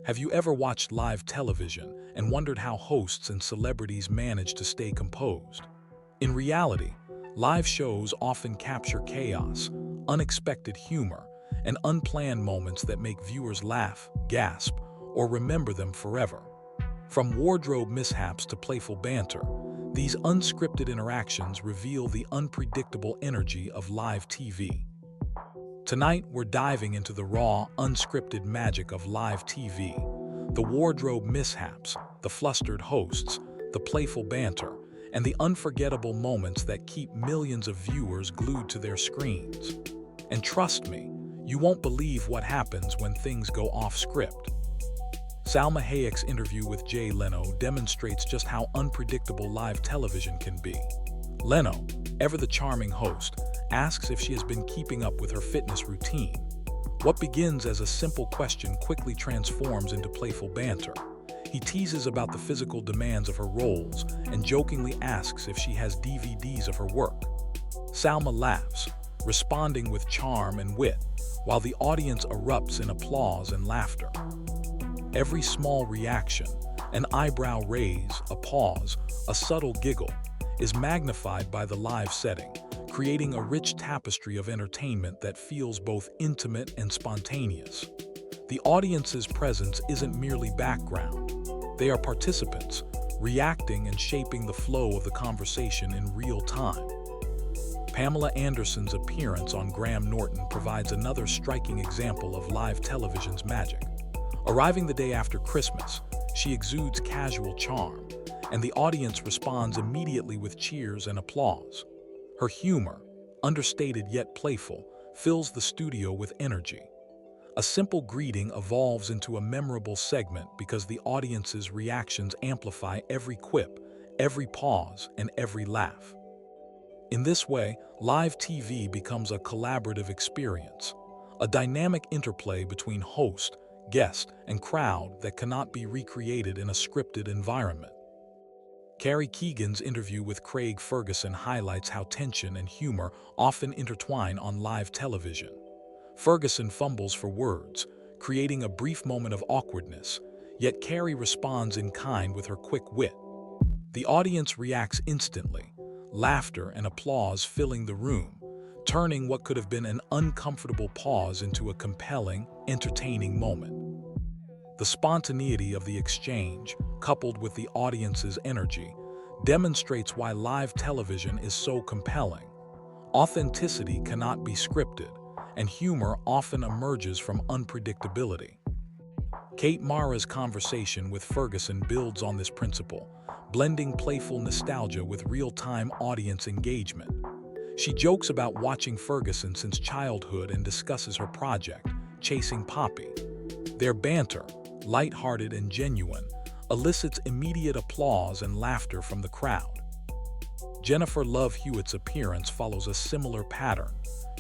Have you ever watched live television and wondered how hosts and celebrities manage to stay composed? In reality, live shows often capture chaos, unexpected humor, and unplanned moments that make viewers laugh, gasp, or remember them forever. From wardrobe mishaps to playful banter, these unscripted interactions reveal the unpredictable energy of live TV. Tonight, we're diving into the raw, unscripted magic of live TV, the wardrobe mishaps, the flustered hosts, the playful banter, and the unforgettable moments that keep millions of viewers glued to their screens. And trust me, you won't believe what happens when things go off script. Salma Hayek's interview with Leno demonstrates just how unpredictable live television can be. Leno, ever the charming host, asks if she has been keeping up with her fitness routine. What begins as a simple question quickly transforms into playful banter. He teases about the physical demands of her roles and jokingly asks if she has DVDs of her work. Salma laughs, responding with charm and wit, while the audience erupts in applause and laughter. Every small reaction, an eyebrow raise, a pause, a subtle giggle, is magnified by the live setting, creating a rich tapestry of entertainment that feels both intimate and spontaneous. The audience's presence isn't merely background. They are participants, reacting and shaping the flow of the conversation in real time. Pamela Anderson's appearance on Graham Norton provides another striking example of live television's magic. Arriving the day after Christmas, she exudes casual charm, and the audience responds immediately with cheers and applause. Her humor, understated yet playful, fills the studio with energy. A simple greeting evolves into a memorable segment because the audience's reactions amplify every quip, every pause, and every laugh. In this way, live TV becomes a collaborative experience, a dynamic interplay between host, guest, and crowd that cannot be recreated in a scripted environment. Carrie Keegan's interview with Craig Ferguson highlights how tension and humor often intertwine on live television. Ferguson fumbles for words, creating a brief moment of awkwardness, yet Carrie responds in kind with her quick wit. The audience reacts instantly, laughter and applause filling the room, turning what could have been an uncomfortable pause into a compelling, entertaining moment. The spontaneity of the exchange, coupled with the audience's energy, demonstrates why live television is so compelling. Authenticity cannot be scripted, and humor often emerges from unpredictability. Kate Mara's conversation with Ferguson builds on this principle, blending playful nostalgia with real-time audience engagement. She jokes about watching Ferguson since childhood and discusses her project, Chasing Poppy. Their banter, light-hearted and genuine, elicits immediate applause and laughter from the crowd. Jennifer Love Hewitt's appearance follows a similar pattern.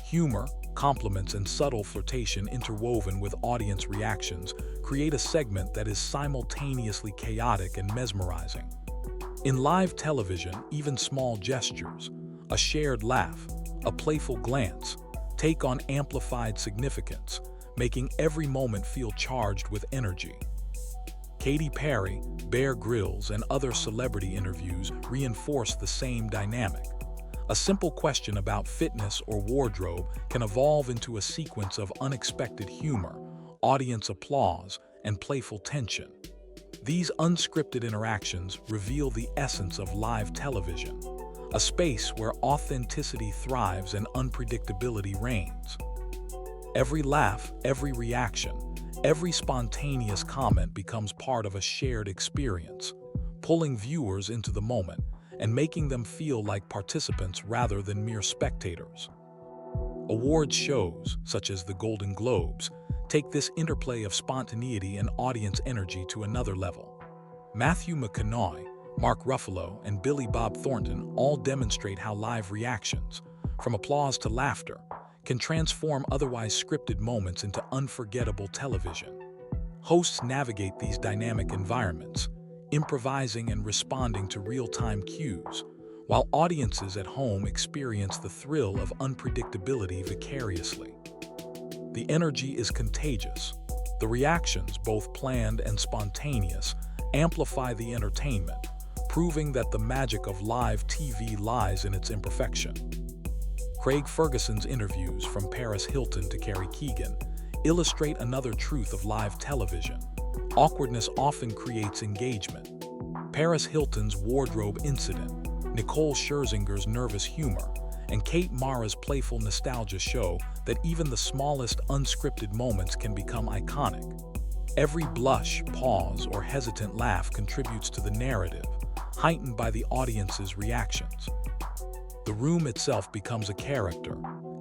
Humor, compliments, and subtle flirtation interwoven with audience reactions create a segment that is simultaneously chaotic and mesmerizing. In live television, even small gestures, a shared laugh, a playful glance, take on amplified significance, making every moment feel charged with energy. Katy Perry, Grylls, and other celebrity interviews reinforce the same dynamic. A simple question about fitness or wardrobe can evolve into a sequence of unexpected humor, audience applause, and playful tension. These unscripted interactions reveal the essence of live television, a space where authenticity thrives and unpredictability reigns. Every laugh, every reaction, every spontaneous comment becomes part of a shared experience, pulling viewers into the moment and making them feel like participants rather than mere spectators. Awards shows, such as the Golden Globes, take this interplay of spontaneity and audience energy to another level. Matthew McConaughey, Mark Ruffalo, and Billy Bob Thornton all demonstrate how live reactions, from applause to laughter, can transform otherwise scripted moments into unforgettable television. Hosts navigate these dynamic environments, improvising and responding to real-time cues, while audiences at home experience the thrill of unpredictability vicariously. The energy is contagious. The The reactions, both planned and spontaneous, amplify the entertainment, proving that the magic of live TV lies in its imperfection. Craig Ferguson's interviews, from Paris Hilton to Carrie Keegan, illustrate another truth of live television. Awkwardness often creates engagement. Paris Hilton's wardrobe incident, Nicole Scherzinger's nervous humor, and Kate Mara's playful nostalgia show that even the smallest unscripted moments can become iconic. Every blush, pause, or hesitant laugh contributes to the narrative, heightened by the audience's reactions. The room itself becomes a character,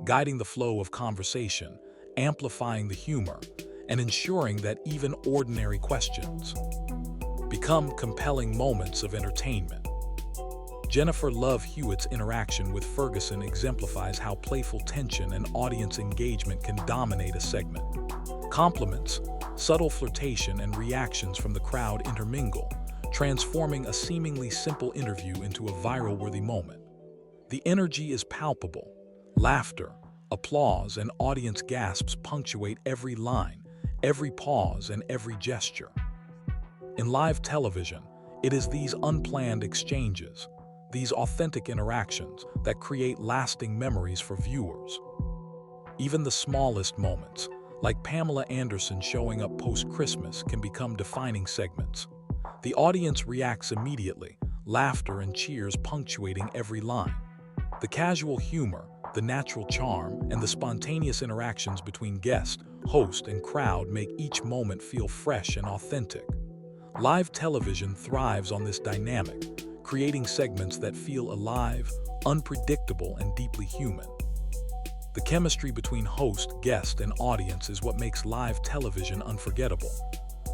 guiding the flow of conversation, amplifying the humor, and ensuring that even ordinary questions become compelling moments of entertainment. Jennifer Love Hewitt's interaction with Ferguson exemplifies how playful tension and audience engagement can dominate a segment. Compliments, subtle flirtation, and reactions from the crowd intermingle, transforming a seemingly simple interview into a viral-worthy moment. The energy is palpable. Laughter, applause, and audience gasps punctuate every line, every pause, and every gesture. In live television, it is these unplanned exchanges, these authentic interactions, that create lasting memories for viewers. Even the smallest moments, like Pamela Anderson showing up post-Christmas, can become defining segments. The audience reacts immediately, laughter and cheers punctuating every line. The casual humor, the natural charm, and the spontaneous interactions between guest, host, and crowd make each moment feel fresh and authentic. Live television thrives on this dynamic, creating segments that feel alive, unpredictable, and deeply human. The chemistry between host, guest, and audience is what makes live television unforgettable.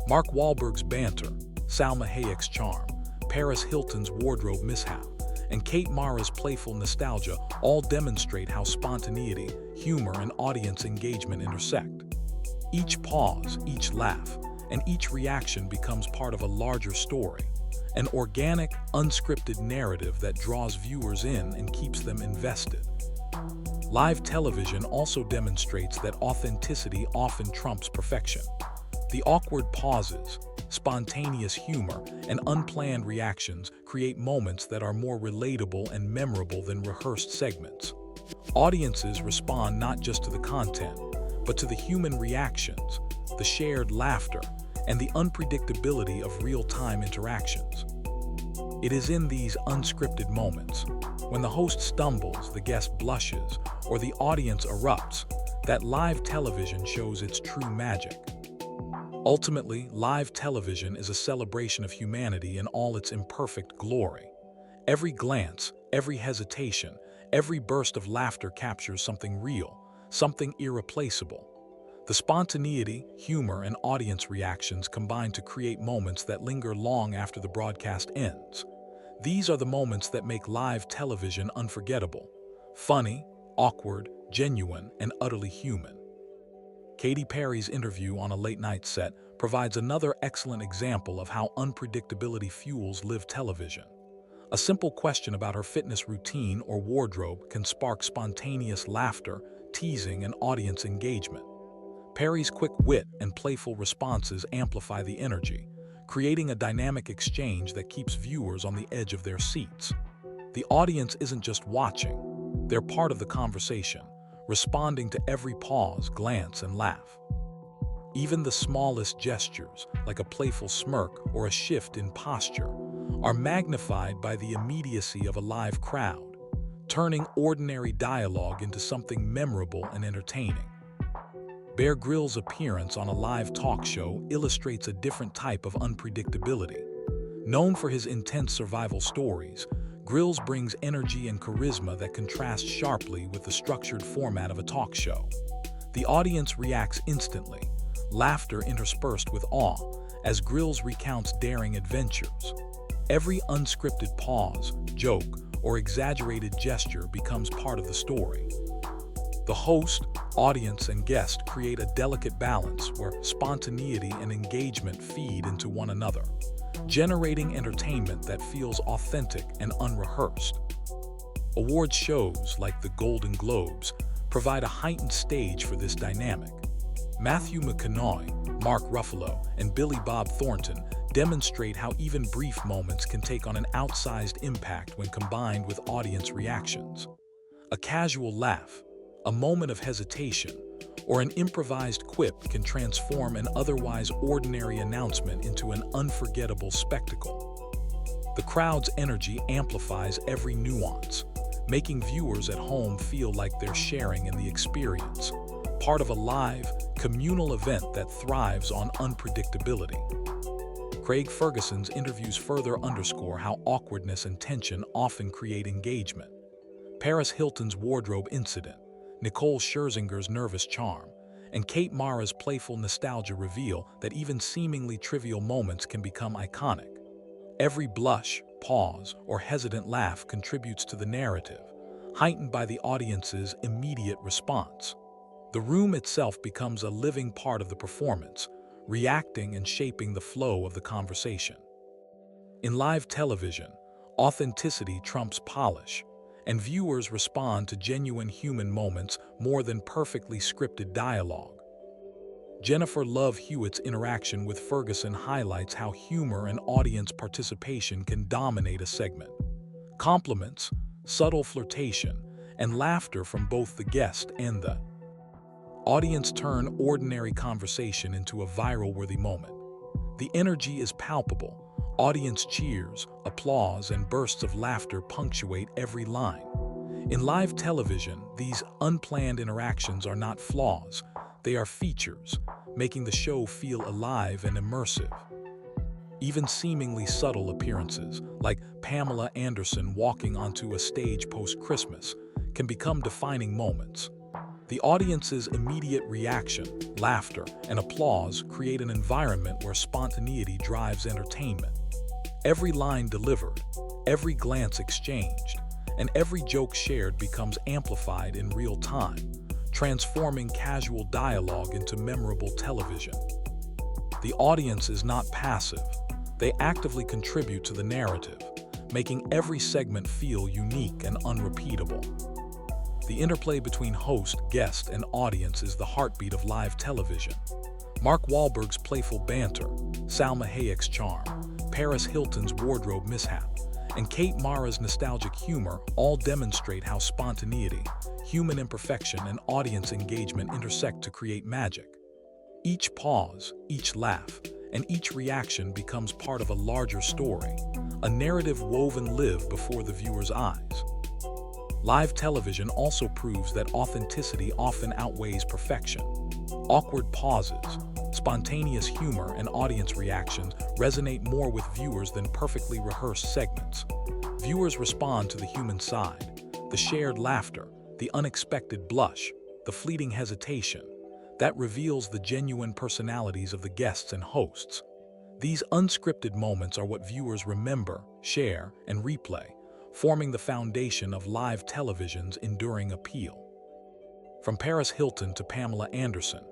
Mark Wahlberg's banter, Salma Hayek's charm, Paris Hilton's wardrobe mishap, and Kate Mara's playful nostalgia all demonstrate how spontaneity, humor, and audience engagement intersect. Each pause, each laugh, and each reaction becomes part of a larger story, an organic, unscripted narrative that draws viewers in and keeps them invested. Live television also demonstrates that authenticity often trumps perfection. The awkward pauses, spontaneous humor, and unplanned reactions create moments that are more relatable and memorable than rehearsed segments. Audiences respond not just to the content, but to the human reactions, the shared laughter, and the unpredictability of real-time interactions. It is in these unscripted moments, when the host stumbles, the guest blushes, or the audience erupts, that live television shows its true magic. Ultimately, live television is a celebration of humanity in all its imperfect glory. Every glance, every hesitation, every burst of laughter captures something real, something irreplaceable. The spontaneity, humor, and audience reactions combine to create moments that linger long after the broadcast ends. These are the moments that make live television unforgettable: funny, awkward, genuine, and utterly human. Katy Perry's interview on a late-night set provides another excellent example of how unpredictability fuels live television. A simple question about her fitness routine or wardrobe can spark spontaneous laughter, teasing, and audience engagement. Perry's quick wit and playful responses amplify the energy, creating a dynamic exchange that keeps viewers on the edge of their seats. The audience isn't just watching, they're part of the conversation, responding to every pause, glance, and laugh. Even the smallest gestures, like a playful smirk or a shift in posture, are magnified by the immediacy of a live crowd, turning ordinary dialogue into something memorable and entertaining. Bear Grylls' appearance on a live talk show illustrates a different type of unpredictability. Known for his intense survival stories, Grylls brings energy and charisma that contrast sharply with the structured format of a talk show. The audience reacts instantly, laughter interspersed with awe, as Grylls recounts daring adventures. Every unscripted pause, joke, or exaggerated gesture becomes part of the story. The host, audience, and guest create a delicate balance where spontaneity and engagement feed into one another, generating entertainment that feels authentic and unrehearsed. Award shows like the Golden Globes provide a heightened stage for this dynamic. Matthew McConaughey, Mark Ruffalo, and Billy Bob Thornton demonstrate how even brief moments can take on an outsized impact when combined with audience reactions. A casual laugh, a moment of hesitation, or an improvised quip can transform an otherwise ordinary announcement into an unforgettable spectacle. The crowd's energy amplifies every nuance, making viewers at home feel like they're sharing in the experience, part of a live, communal event that thrives on unpredictability. Craig Ferguson's interviews further underscore how awkwardness and tension often create engagement. Paris Hilton's wardrobe incident, Nicole Scherzinger's nervous charm, and Kate Mara's playful nostalgia reveal that even seemingly trivial moments can become iconic. Every blush, pause, or hesitant laugh contributes to the narrative, heightened by the audience's immediate response. The room itself becomes a living part of the performance, reacting and shaping the flow of the conversation. In live television, authenticity trumps polish, and viewers respond to genuine human moments more than perfectly scripted dialogue. Jennifer Love Hewitt's interaction with Ferguson highlights how humor and audience participation can dominate a segment. Compliments, subtle flirtation, and laughter from both the guest and the audience turn ordinary conversation into a viral-worthy moment. The energy is palpable. Audience cheers, applause, and bursts of laughter punctuate every line. In live television, these unplanned interactions are not flaws, they are features, making the show feel alive and immersive. Even seemingly subtle appearances, like Pamela Anderson walking onto a stage post-Christmas, can become defining moments. The audience's immediate reaction, laughter, and applause create an environment where spontaneity drives entertainment. Every line delivered, every glance exchanged, and every joke shared becomes amplified in real time, transforming casual dialogue into memorable television. The audience is not passive. They actively contribute to the narrative, making every segment feel unique and unrepeatable. The interplay between host, guest, and audience is the heartbeat of live television. Mark Wahlberg's playful banter, Salma Hayek's charm, Paris Hilton's wardrobe mishap, and Kate Mara's nostalgic humor all demonstrate how spontaneity, human imperfection, and audience engagement intersect to create magic. Each pause, each laugh, and each reaction becomes part of a larger story, a narrative woven live before the viewer's eyes. Live television also proves that authenticity often outweighs perfection. Awkward pauses, spontaneous humor, and audience reactions resonate more with viewers than perfectly rehearsed segments. Viewers respond to the human side, the shared laughter, the unexpected blush, the fleeting hesitation, that reveals the genuine personalities of the guests and hosts. These unscripted moments are what viewers remember, share, and replay, forming the foundation of live television's enduring appeal. From Paris Hilton to Pamela Anderson,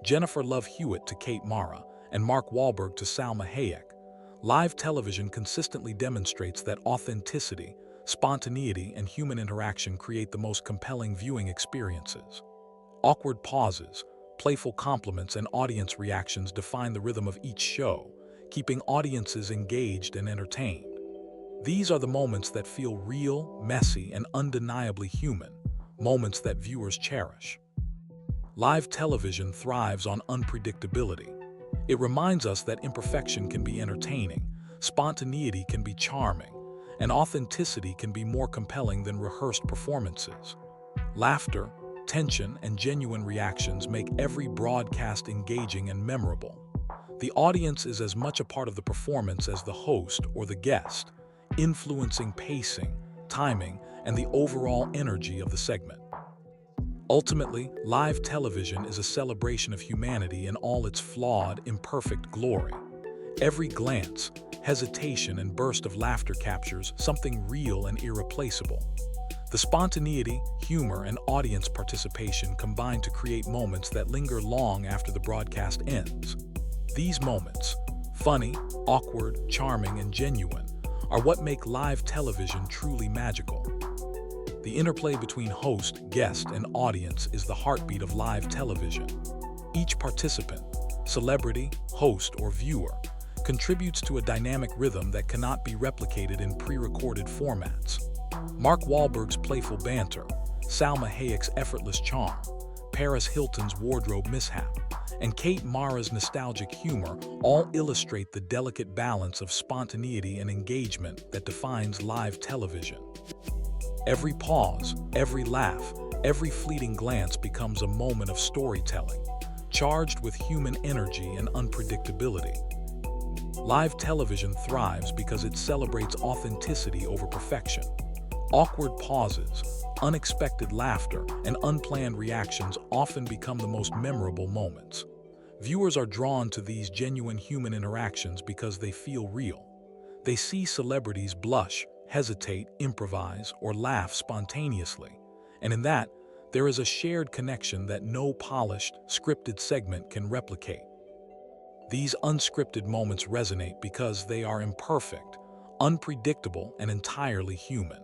Jennifer Love Hewitt to Kate Mara, and Mark Wahlberg to Salma Hayek, live television consistently demonstrates that authenticity, spontaneity, and human interaction create the most compelling viewing experiences. Awkward pauses, playful compliments, and audience reactions define the rhythm of each show, keeping audiences engaged and entertained. These are the moments that feel real, messy, and undeniably human, moments that viewers cherish. Live television thrives on unpredictability. It reminds us that imperfection can be entertaining, spontaneity can be charming, and authenticity can be more compelling than rehearsed performances. Laughter, tension, and genuine reactions make every broadcast engaging and memorable. The audience is as much a part of the performance as the host or the guest, influencing pacing, timing, and the overall energy of the segment. Ultimately, live television is a celebration of humanity in all its flawed, imperfect glory. Every glance, hesitation, and burst of laughter captures something real and irreplaceable. The spontaneity, humor, and audience participation combine to create moments that linger long after the broadcast ends. These moments, funny, awkward, charming, and genuine, are what make live television truly magical. The interplay between host, guest, and audience is the heartbeat of live television. Each participant, celebrity, host, or viewer, contributes to a dynamic rhythm that cannot be replicated in pre-recorded formats. Mark Wahlberg's playful banter, Salma Hayek's effortless charm, Paris Hilton's wardrobe mishap, and Kate Mara's nostalgic humor all illustrate the delicate balance of spontaneity and engagement that defines live television. Every pause, every laugh, every fleeting glance becomes a moment of storytelling, charged with human energy and unpredictability. Live television thrives because it celebrates authenticity over perfection. Awkward pauses, unexpected laughter, and unplanned reactions often become the most memorable moments. Viewers are drawn to these genuine human interactions because they feel real. They see celebrities blush, hesitate, improvise, or laugh spontaneously, and in that, there is a shared connection that no polished, scripted segment can replicate. These unscripted moments resonate because they are imperfect, unpredictable, and entirely human.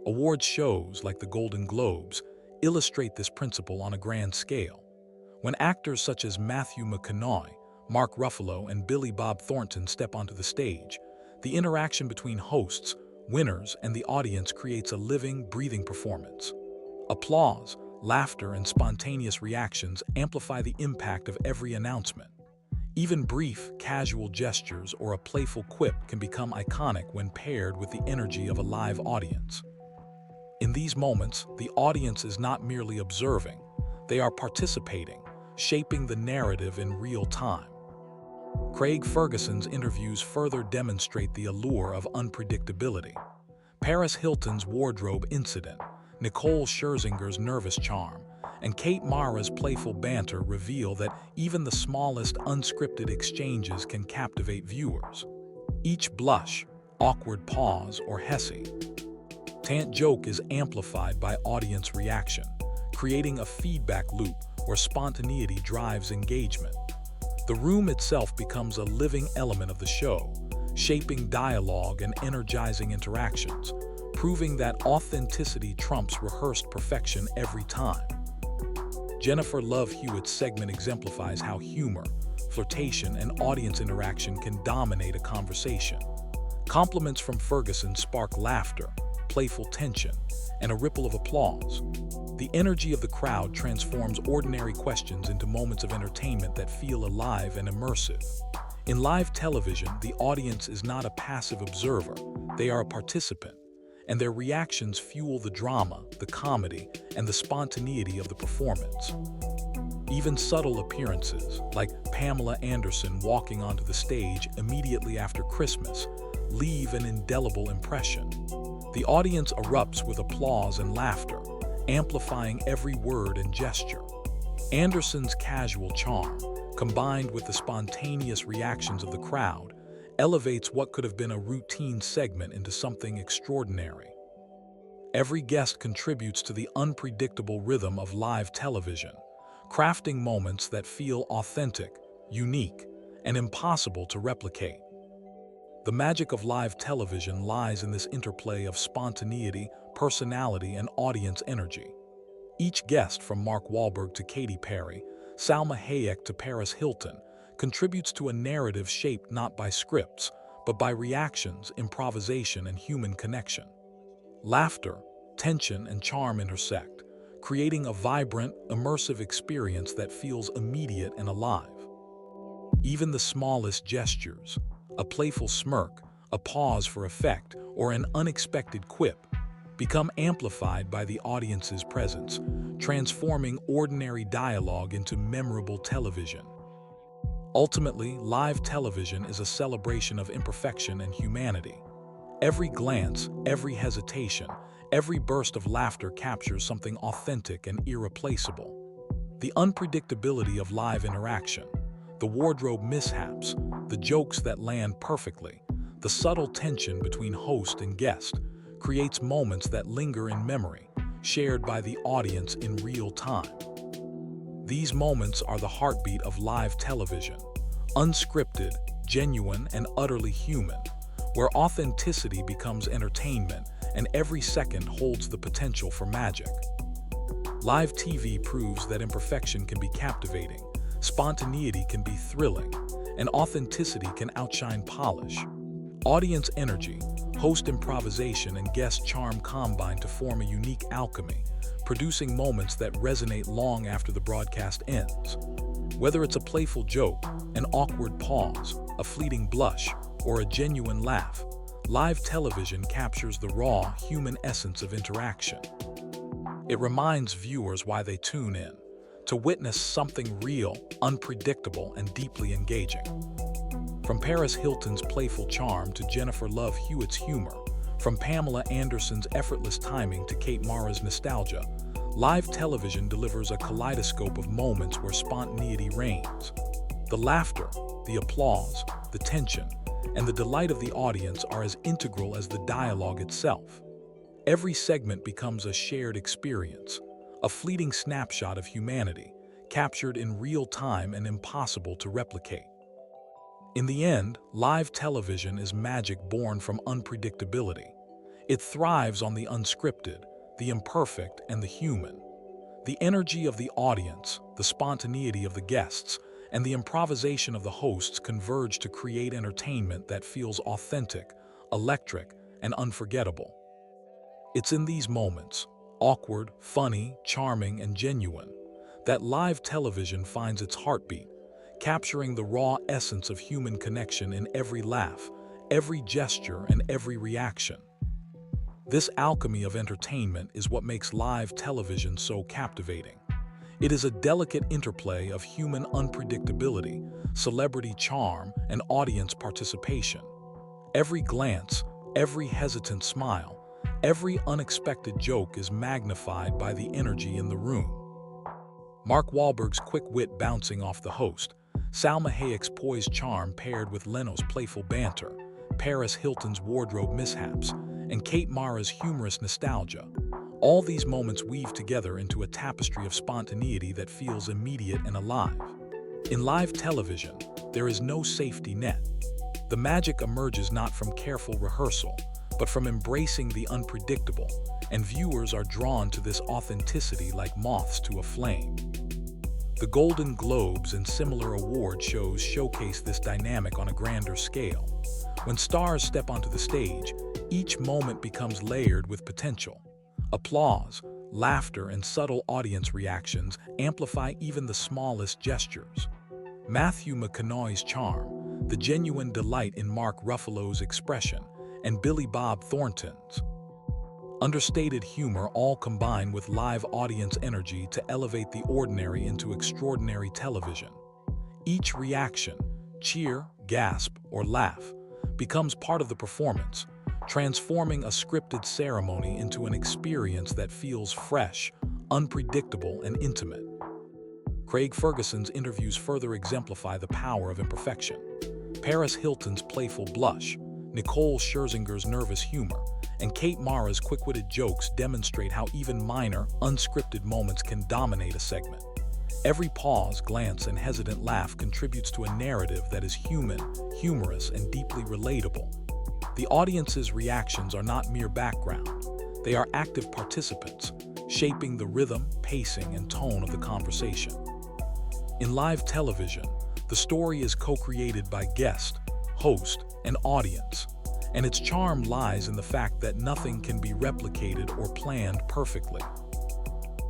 Award shows like the Golden Globes illustrate this principle on a grand scale. When actors such as Matthew McConaughey, Mark Ruffalo, and Billy Bob Thornton step onto the stage, the interaction between hosts, winners, and the audience creates a living, breathing performance. Applause, laughter, and spontaneous reactions amplify the impact of every announcement. Even brief, casual gestures or a playful quip can become iconic when paired with the energy of a live audience. In these moments, the audience is not merely observing, they are participating, shaping the narrative in real time. Craig Ferguson's interviews further demonstrate the allure of unpredictability. Paris Hilton's wardrobe incident, Nicole Scherzinger's nervous charm, and Kate Mara's playful banter reveal that even the smallest unscripted exchanges can captivate viewers. Each blush, awkward pause, or hessie joke is amplified by audience reaction, creating a feedback loop where spontaneity drives engagement. The room itself becomes a living element of the show, shaping dialogue and energizing interactions, proving that authenticity trumps rehearsed perfection every time. Jennifer Love Hewitt's segment exemplifies how humor, flirtation, and audience interaction can dominate a conversation. Compliments from Ferguson spark laughter, playful tension, and a ripple of applause. The energy of the crowd transforms ordinary questions into moments of entertainment that feel alive and immersive. In live television, the audience is not a passive observer, they are a participant, and their reactions fuel the drama, the comedy, and the spontaneity of the performance. Even subtle appearances, like Pamela Anderson walking onto the stage immediately after Christmas, leave an indelible impression. The audience erupts with applause and laughter, amplifying every word and gesture. Anderson's casual charm, combined with the spontaneous reactions of the crowd, elevates what could have been a routine segment into something extraordinary. Every guest contributes to the unpredictable rhythm of live television, crafting moments that feel authentic, unique, and impossible to replicate. The magic of live television lies in this interplay of spontaneity, personality, and audience energy. Each guest, from Mark Wahlberg to Katy Perry, Salma Hayek to Paris Hilton, contributes to a narrative shaped not by scripts, but by reactions, improvisation, and human connection. Laughter, tension, and charm intersect, creating a vibrant, immersive experience that feels immediate and alive. Even the smallest gestures, a playful smirk, a pause for effect, or an unexpected quip, become amplified by the audience's presence, transforming ordinary dialogue into memorable television. Ultimately, live television is a celebration of imperfection and humanity. Every glance, every hesitation, every burst of laughter captures something authentic and irreplaceable. The unpredictability of live interaction, the wardrobe mishaps, the jokes that land perfectly, the subtle tension between host and guest, creates moments that linger in memory, shared by the audience in real time. These moments are the heartbeat of live television, unscripted, genuine, and utterly human, where authenticity becomes entertainment and every second holds the potential for magic. Live TV proves that imperfection can be captivating, spontaneity can be thrilling, and authenticity can outshine polish. Audience energy, host improvisation, and guest charm combine to form a unique alchemy, producing moments that resonate long after the broadcast ends. Whether it's a playful joke, an awkward pause, a fleeting blush, or a genuine laugh, live television captures the raw, human essence of interaction. It reminds viewers why they tune in, to witness something real, unpredictable, and deeply engaging. From Paris Hilton's playful charm to Jennifer Love Hewitt's humor, from Pamela Anderson's effortless timing to Kate Mara's nostalgia, live television delivers a kaleidoscope of moments where spontaneity reigns. The laughter, the applause, the tension, and the delight of the audience are as integral as the dialogue itself. Every segment becomes a shared experience, a fleeting snapshot of humanity, captured in real time and impossible to replicate. In the end, live television is magic born from unpredictability. It thrives on the unscripted, the imperfect, and the human. The energy of the audience, the spontaneity of the guests, and the improvisation of the hosts converge to create entertainment that feels authentic, electric, and unforgettable. It's in these moments, awkward, funny, charming, and genuine, that live television finds its heartbeat, capturing the raw essence of human connection in every laugh, every gesture, and every reaction. This alchemy of entertainment is what makes live television so captivating. It is a delicate interplay of human unpredictability, celebrity charm, and audience participation. Every glance, every hesitant smile, every unexpected joke is magnified by the energy in the room. Mark Wahlberg's quick wit bouncing off the host, Salma Hayek's poised charm paired with Leno's playful banter, Paris Hilton's wardrobe mishaps, and Kate Mara's humorous nostalgia. All these moments weave together into a tapestry of spontaneity that feels immediate and alive. In live television, there is no safety net. The magic emerges not from careful rehearsal, but from embracing the unpredictable, and viewers are drawn to this authenticity like moths to a flame. The Golden Globes and similar award shows showcase this dynamic on a grander scale. When stars step onto the stage, each moment becomes layered with potential. Applause, laughter, and subtle audience reactions amplify even the smallest gestures. Matthew McConaughey's charm, the genuine delight in Mark Ruffalo's expression, and Billy Bob Thornton's understated humor all combine with live audience energy to elevate the ordinary into extraordinary television. Each reaction, cheer, gasp, or laugh, becomes part of the performance, transforming a scripted ceremony into an experience that feels fresh, unpredictable, and intimate. Craig Ferguson's interviews further exemplify the power of imperfection. Paris Hilton's playful blush, Nicole Scherzinger's nervous humor, and Kate Mara's quick-witted jokes demonstrate how even minor, unscripted moments can dominate a segment. Every pause, glance, and hesitant laugh contributes to a narrative that is human, humorous, and deeply relatable. The audience's reactions are not mere background. They are active participants, shaping the rhythm, pacing, and tone of the conversation. In live television, the story is co-created by guest, host, and audience, and its charm lies in the fact that nothing can be replicated or planned perfectly.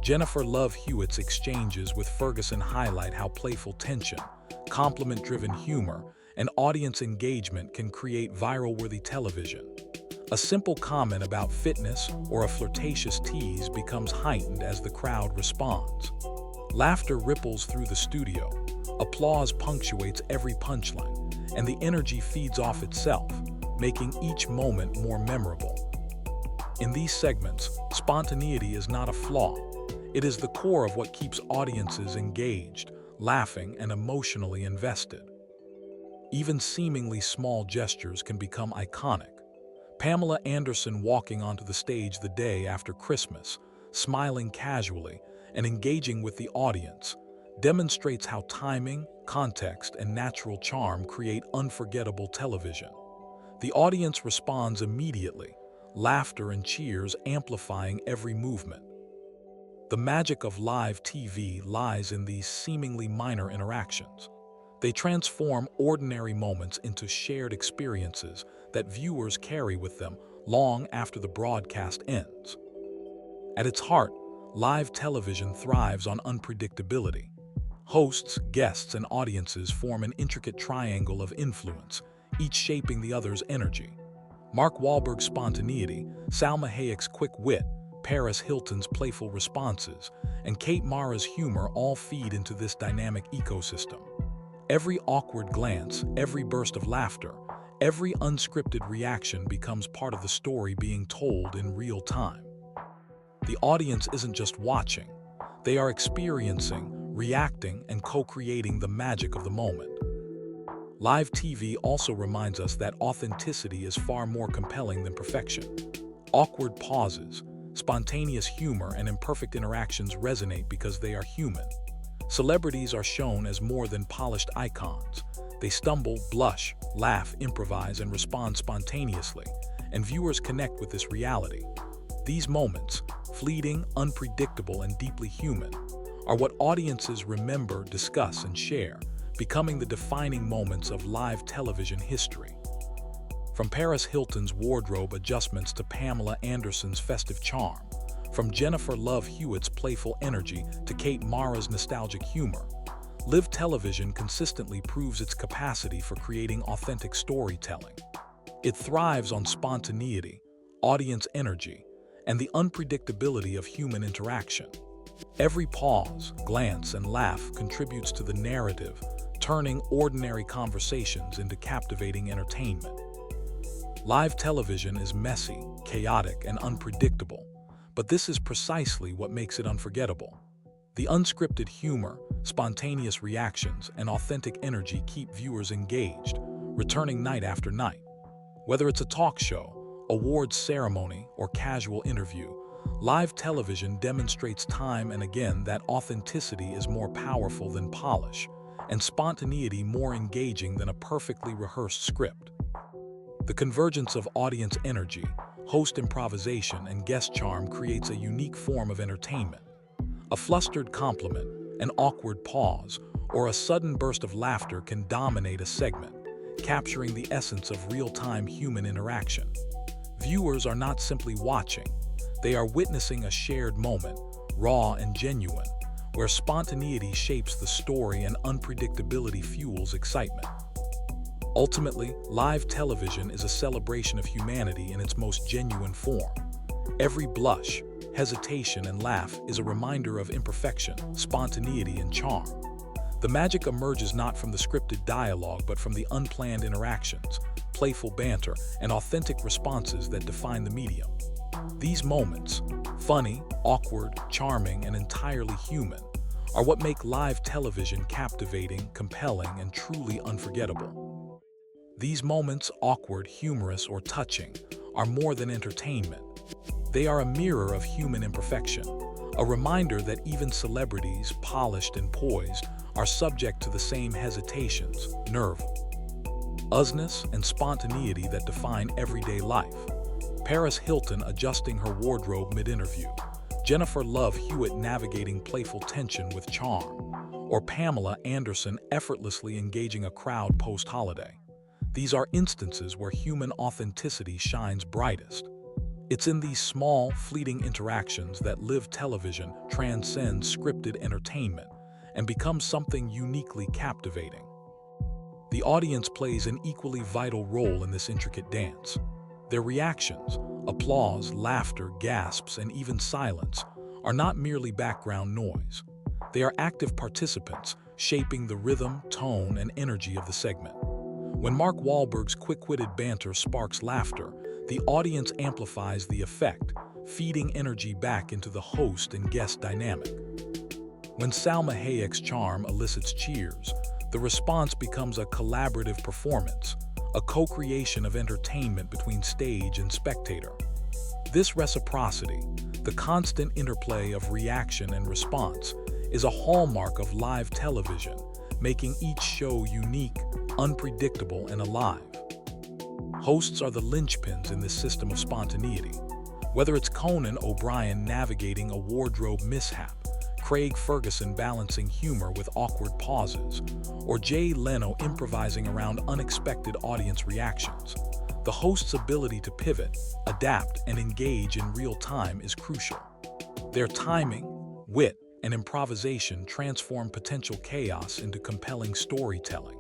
Jennifer Love Hewitt's exchanges with Ferguson highlight how playful tension, compliment-driven humor, and audience engagement can create viral-worthy television. A simple comment about fitness or a flirtatious tease becomes heightened as the crowd responds. Laughter ripples through the studio, applause punctuates every punchline, and the energy feeds off itself, making each moment more memorable. In these segments, spontaneity is not a flaw. It is the core of what keeps audiences engaged, laughing, and emotionally invested. Even seemingly small gestures can become iconic. Pamela Anderson walking onto the stage the day after Christmas, smiling casually and engaging with the audience, demonstrates how timing, context, and natural charm create unforgettable television. The audience responds immediately, laughter and cheers amplifying every movement. The magic of live TV lies in these seemingly minor interactions. They transform ordinary moments into shared experiences that viewers carry with them long after the broadcast ends. At its heart, live television thrives on unpredictability. Hosts, guests, and audiences form an intricate triangle of influence, each shaping the other's energy. Mark Wahlberg's spontaneity, Salma Hayek's quick wit, Paris Hilton's playful responses, and Kate Mara's humor all feed into this dynamic ecosystem. Every awkward glance, every burst of laughter, every unscripted reaction becomes part of the story being told in real time. The audience isn't just watching, they are experiencing, reacting, and co-creating the magic of the moment. Live TV also reminds us that authenticity is far more compelling than perfection. Awkward pauses, spontaneous humor, and imperfect interactions resonate because they are human. Celebrities are shown as more than polished icons. They stumble, blush, laugh, improvise, and respond spontaneously, and viewers connect with this reality. These moments, fleeting, unpredictable, and deeply human, are what audiences remember, discuss, and share, becoming the defining moments of live television history. From Paris Hilton's wardrobe adjustments to Pamela Anderson's festive charm, from Jennifer Love Hewitt's playful energy to Kate Mara's nostalgic humor, live television consistently proves its capacity for creating authentic storytelling. It thrives on spontaneity, audience energy, and the unpredictability of human interaction. Every pause, glance, and laugh contributes to the narrative, turning ordinary conversations into captivating entertainment. Live television is messy, chaotic, and unpredictable, but this is precisely what makes it unforgettable. The unscripted humor, spontaneous reactions, and authentic energy keep viewers engaged, returning night after night. Whether it's a talk show, awards ceremony, or casual interview, live television demonstrates time and again that authenticity is more powerful than polish, and spontaneity more engaging than a perfectly rehearsed script. The convergence of audience energy, host improvisation, and guest charm creates a unique form of entertainment. A flustered compliment, an awkward pause, or a sudden burst of laughter can dominate a segment, capturing the essence of real-time human interaction. Viewers are not simply watching, they are witnessing a shared moment, raw and genuine, where spontaneity shapes the story and unpredictability fuels excitement. Ultimately, live television is a celebration of humanity in its most genuine form. Every blush, hesitation, and laugh is a reminder of imperfection, spontaneity, and charm. The magic emerges not from the scripted dialogue but from the unplanned interactions, playful banter, and authentic responses that define the medium. These moments, funny, awkward, charming, and entirely human, are what make live television captivating, compelling, and truly unforgettable. These moments, awkward, humorous, or touching, are more than entertainment. They are a mirror of human imperfection, a reminder that even celebrities, polished and poised, are subject to the same hesitations, nervousness, and spontaneity that define everyday life. Paris Hilton adjusting her wardrobe mid-interview, Jennifer Love Hewitt navigating playful tension with charm, or Pamela Anderson effortlessly engaging a crowd post-holiday. These are instances where human authenticity shines brightest. It's in these small, fleeting interactions that live television transcends scripted entertainment and becomes something uniquely captivating. The audience plays an equally vital role in this intricate dance. Their reactions, applause, laughter, gasps, and even silence, are not merely background noise. They are active participants, shaping the rhythm, tone, and energy of the segment. When Mark Wahlberg's quick-witted banter sparks laughter, the audience amplifies the effect, feeding energy back into the host and guest dynamic. When Salma Hayek's charm elicits cheers, the response becomes a collaborative performance, a co-creation of entertainment between stage and spectator. This reciprocity, the constant interplay of reaction and response, is a hallmark of live television, making each show unique, unpredictable, and alive. Hosts are the linchpins in this system of spontaneity. Whether it's Conan O'Brien navigating a wardrobe mishap, Craig Ferguson balancing humor with awkward pauses, or Leno improvising around unexpected audience reactions, the host's ability to pivot, adapt, and engage in real time is crucial. Their timing, wit, and improvisation transform potential chaos into compelling storytelling.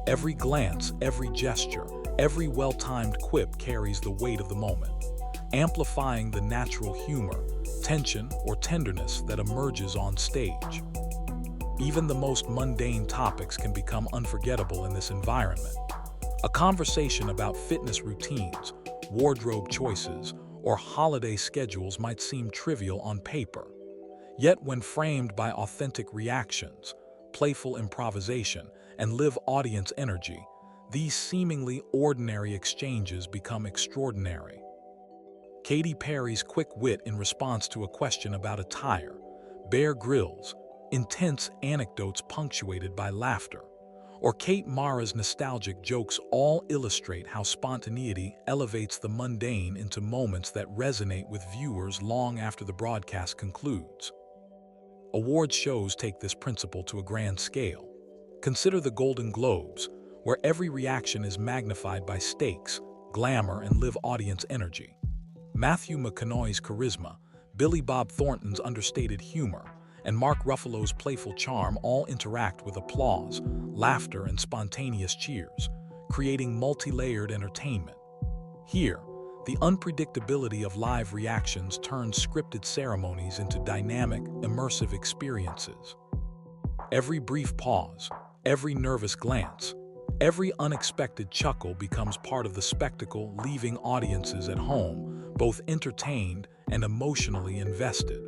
Every glance, every gesture, every well-timed quip carries the weight of the moment, amplifying the natural humor, tension, or tenderness that emerges on stage. Even the most mundane topics can become unforgettable in this environment. A conversation about fitness routines, wardrobe choices, or holiday schedules might seem trivial on paper. Yet when framed by authentic reactions, playful improvisation, and live audience energy, these seemingly ordinary exchanges become extraordinary. Katy Perry's quick wit in response to a question about attire, Bear Grylls' intense anecdotes punctuated by laughter, or Kate Mara's nostalgic jokes all illustrate how spontaneity elevates the mundane into moments that resonate with viewers long after the broadcast concludes. Award shows take this principle to a grand scale. Consider the Golden Globes, where every reaction is magnified by stakes, glamour, and live audience energy. Matthew McConaughey's charisma, Billy Bob Thornton's understated humor, and Mark Ruffalo's playful charm all interact with applause, laughter, and spontaneous cheers, creating multi-layered entertainment. Here, the unpredictability of live reactions turns scripted ceremonies into dynamic, immersive experiences. Every brief pause, every nervous glance, every unexpected chuckle becomes part of the spectacle, leaving audiences at home both entertained and emotionally invested.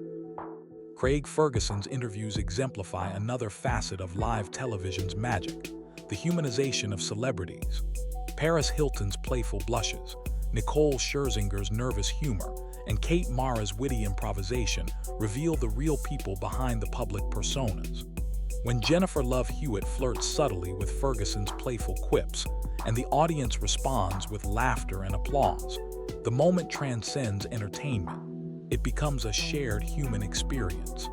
Craig Ferguson's interviews exemplify another facet of live television's magic, the humanization of celebrities. Paris Hilton's playful blushes, Nicole Scherzinger's nervous humor, and Kate Mara's witty improvisation reveal the real people behind the public personas. When Jennifer Love Hewitt flirts subtly with Ferguson's playful quips, and the audience responds with laughter and applause, the moment transcends entertainment. It becomes a shared human experience.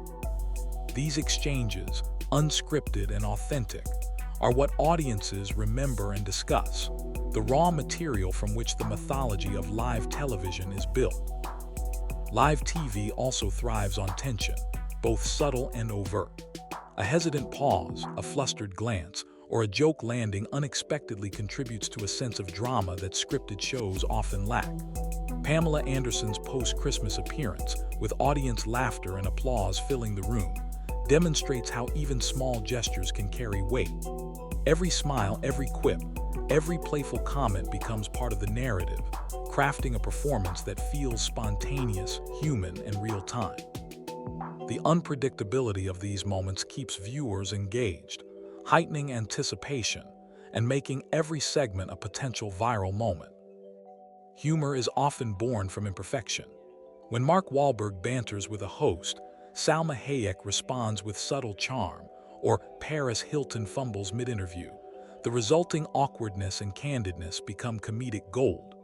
These exchanges, unscripted and authentic, are what audiences remember and discuss, the raw material from which the mythology of live television is built. Live TV also thrives on tension, both subtle and overt. A hesitant pause, a flustered glance, or a joke landing unexpectedly contributes to a sense of drama that scripted shows often lack. Pamela Anderson's post-Christmas appearance, with audience laughter and applause filling the room, demonstrates how even small gestures can carry weight. Every smile, every quip, every playful comment becomes part of the narrative, crafting a performance that feels spontaneous, human, and real-time. The unpredictability of these moments keeps viewers engaged, heightening anticipation and making every segment a potential viral moment. Humor is often born from imperfection. When Mark Wahlberg banters with a host, Salma Hayek responds with subtle charm, or Paris Hilton fumbles mid-interview, the resulting awkwardness and candidness become comedic gold.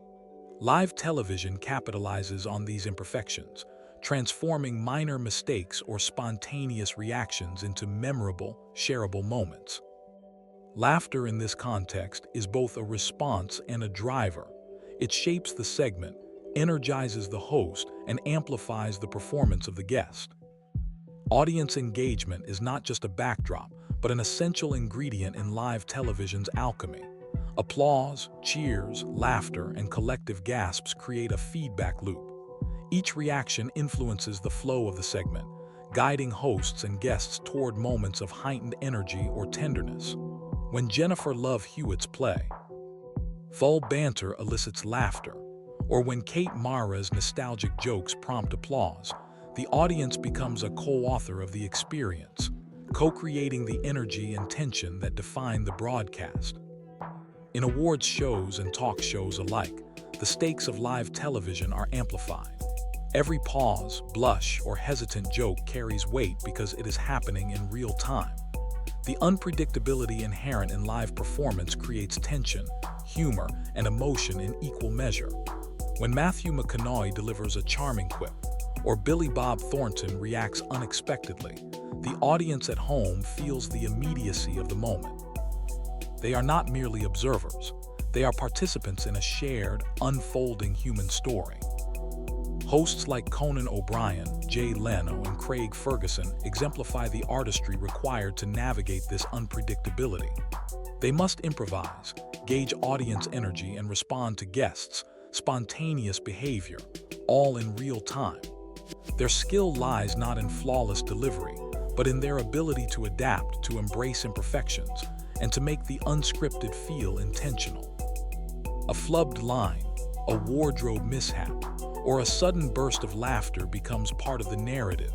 Live television capitalizes on these imperfections, transforming minor mistakes or spontaneous reactions into memorable, shareable moments. Laughter in this context is both a response and a driver. It shapes the segment, energizes the host, and amplifies the performance of the guest. Audience engagement is not just a backdrop, but an essential ingredient in live television's alchemy. Applause, cheers, laughter, and collective gasps create a feedback loop. Each reaction influences the flow of the segment, guiding hosts and guests toward moments of heightened energy or tenderness. When Jennifer Love Hewitt's play, full banter elicits laughter, or when Kate Mara's nostalgic jokes prompt applause, the audience becomes a co-author of the experience, co-creating the energy and tension that define the broadcast. In awards shows and talk shows alike, the stakes of live television are amplified. Every pause, blush, or hesitant joke carries weight because it is happening in real time. The unpredictability inherent in live performance creates tension, humor, and emotion in equal measure. When Matthew McConaughey delivers a charming quip, or Billy Bob Thornton reacts unexpectedly, the audience at home feels the immediacy of the moment. They are not merely observers, they are participants in a shared, unfolding human story. Hosts like Conan O'Brien, Jay Leno, and Craig Ferguson exemplify the artistry required to navigate this unpredictability. They must improvise, gauge audience energy, and respond to guests' spontaneous behavior, all in real time. Their skill lies not in flawless delivery, but in their ability to adapt, to embrace imperfections, and to make the unscripted feel intentional. A flubbed line, a wardrobe mishap, or a sudden burst of laughter becomes part of the narrative,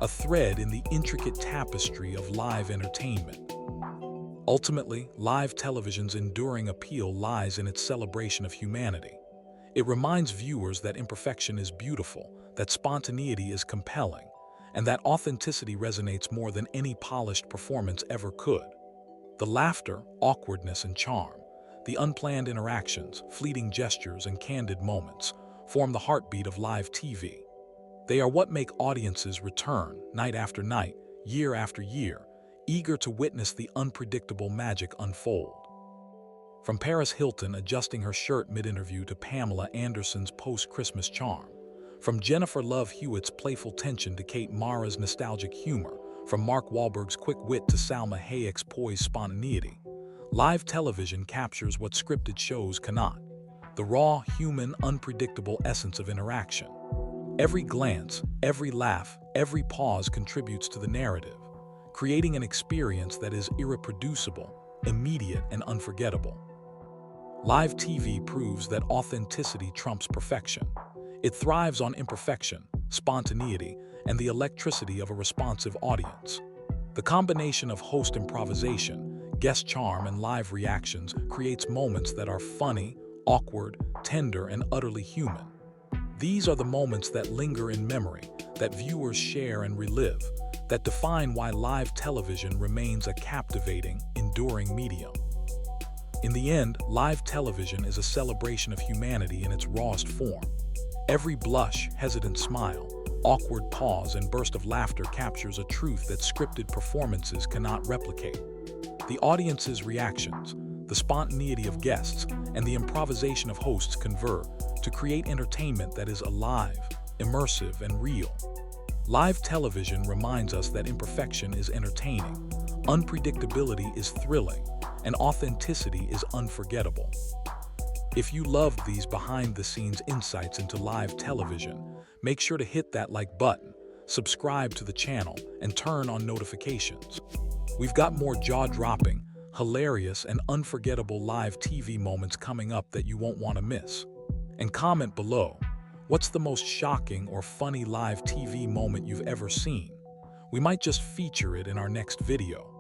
a thread in the intricate tapestry of live entertainment. Ultimately, live television's enduring appeal lies in its celebration of humanity. It reminds viewers that imperfection is beautiful, that spontaneity is compelling, and that authenticity resonates more than any polished performance ever could. The laughter, awkwardness, and charm, the unplanned interactions, fleeting gestures, and candid moments form the heartbeat of live TV. They are what make audiences return, night after night, year after year, eager to witness the unpredictable magic unfold. From Paris Hilton adjusting her shirt mid-interview to Pamela Anderson's post-Christmas charm, from Jennifer Love Hewitt's playful tension to Kate Mara's nostalgic humor, from Mark Wahlberg's quick wit to Salma Hayek's poised spontaneity, live television captures what scripted shows cannot: the raw, human, unpredictable essence of interaction. Every glance, every laugh, every pause contributes to the narrative, creating an experience that is irreproducible, immediate, and unforgettable. Live TV proves that authenticity trumps perfection. It thrives on imperfection, spontaneity, and the electricity of a responsive audience. The combination of host improvisation, guest charm, and live reactions creates moments that are funny, awkward, tender, and utterly human. These are the moments that linger in memory, that viewers share and relive, that define why live television remains a captivating, enduring medium. In the end, live television is a celebration of humanity in its rawest form. Every blush, hesitant smile, awkward pause, and burst of laughter captures a truth that scripted performances cannot replicate. The audience's reactions, the spontaneity of guests, and the improvisation of hosts converge to create entertainment that is alive, immersive, and real. Live television reminds us that imperfection is entertaining, unpredictability is thrilling, and authenticity is unforgettable. If you loved these behind-the-scenes insights into live television, make sure to hit that like button, subscribe to the channel, and turn on notifications. We've got more jaw-dropping, hilarious, and unforgettable live TV moments coming up that you won't want to miss. And comment below, what's the most shocking or funny live TV moment you've ever seen? We might just feature it in our next video.